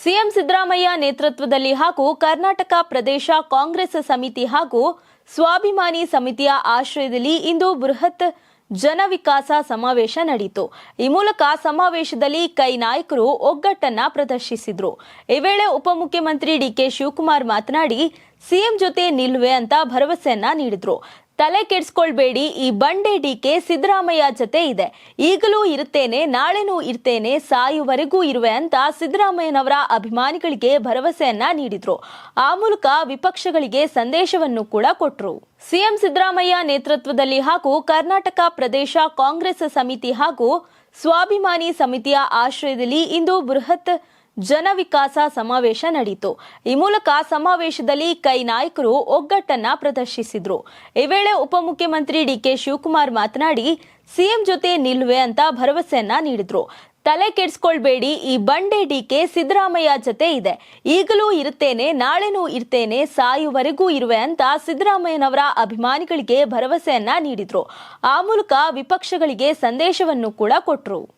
CM Siddaramaiah ನೇತೃತ್ವದಲ್ಲಿ ಹಾಗೂ ಕರ್ನಾಟಕ ಪ್ರದೇಶ ಕಾಂಗ್ರೆಸ್ ಸಮಿತಿ ಹಾಗೂ ಸ್ವಾಭಿಮಾನಿ ಸಮಿತಿಯ ಆಶ್ರಯದಲ್ಲಿ ಇಂದು ಬೃಹತ್ ಜನವಿಕಾಸ ಸಮಾವೇಶ ನಡೆಯಿತು. ಈ ಮೂಲಕ ಸಮಾವೇಶದಲ್ಲಿ ಕೈ ನಾಯಕರು ಒಗ್ಗಟ್ಟನ್ನ ಪ್ರದರ್ಶಿಸಿದ್ರು. ಈ ವೇಳೆ ಉಪಮುಖ್ಯಮಂತ್ರಿ ಡಿಕೆ ಶಿವಕುಮಾರ್ ಮಾತನಾಡಿ ಸಿಎಂ ಜೊತೆ ನಿಲ್ಲುವೆ ಅಂತ ಭರವಸೆಯನ್ನ ನೀಡಿದ್ರು. ತಲೆ ಕೆಡಿಸ್ಕೊಳ್ಬೇಡಿ, ಈ ಬಂಡೆ ಡಿಕೆ ಸಿದ್ದರಾಮಯ್ಯ ಜೊತೆ ಇದೆ, ಈಗಲೂ ಇರುತ್ತೇನೆ, ನಾಳೆನೂ ಇರ್ತೇನೆ, ಸಾಯುವರೆಗೂ ಇರುವೆ ಅಂತ ಸಿದ್ದರಾಮಯ್ಯನವರ ಅಭಿಮಾನಿಗಳಿಗೆ ಭರವಸೆಯನ್ನ ನೀಡಿದ್ರು. ಆ ಮೂಲಕ ವಿಪಕ್ಷಗಳಿಗೆ ಸಂದೇಶವನ್ನು ಕೂಡ ಕೊಟ್ಟರು. ಸಿಎಂ ಸಿದ್ದರಾಮಯ್ಯ ನೇತೃತ್ವದಲ್ಲಿ ಹಾಗೂ ಕರ್ನಾಟಕ ಪ್ರದೇಶ ಕಾಂಗ್ರೆಸ್ ಸಮಿತಿ ಹಾಗೂ ಸ್ವಾಭಿಮಾನಿ ಸಮಿತಿಯ ಆಶ್ರಯದಲ್ಲಿ ಇಂದು ಬೃಹತ್ ಜನವಿಕಾಸ ಸಮಾವೇಶ ನಡೆಯಿತು. ಈ ಮೂಲಕ ಸಮಾವೇಶದಲ್ಲಿ ಕೈ ನಾಯಕರು ಒಗ್ಗಟ್ಟನ್ನ ಪ್ರದರ್ಶಿಸಿದ್ರು. ಈ ವೇಳೆ ಉಪಮುಖ್ಯಮಂತ್ರಿ ಡಿಕೆ ಶಿವಕುಮಾರ್ ಮಾತನಾಡಿ ಸಿಎಂ ಜೊತೆ ನಿಲ್ಲುವೆ ಅಂತ ಭರವಸೆಯನ್ನ ನೀಡಿದ್ರು. ತಲೆ ಕೆಡಿಸ್ಕೊಳ್ಬೇಡಿ, ಈ ಬಂಡೆ ಡಿಕೆ ಸಿದ್ದರಾಮಯ್ಯ ಜೊತೆ ಇದೆ, ಈಗಲೂ ಇರುತ್ತೇನೆ, ನಾಳೆನೂ ಇರ್ತೇನೆ, ಸಾಯುವರೆಗೂ ಇರುವೆ ಅಂತ ಸಿದ್ದರಾಮಯ್ಯನವರ ಅಭಿಮಾನಿಗಳಿಗೆ ಭರವಸೆಯನ್ನ ನೀಡಿದ್ರು. ಆ ಮೂಲಕ ವಿಪಕ್ಷಗಳಿಗೆ ಸಂದೇಶವನ್ನು ಕೂಡ ಕೊಟ್ಟರು.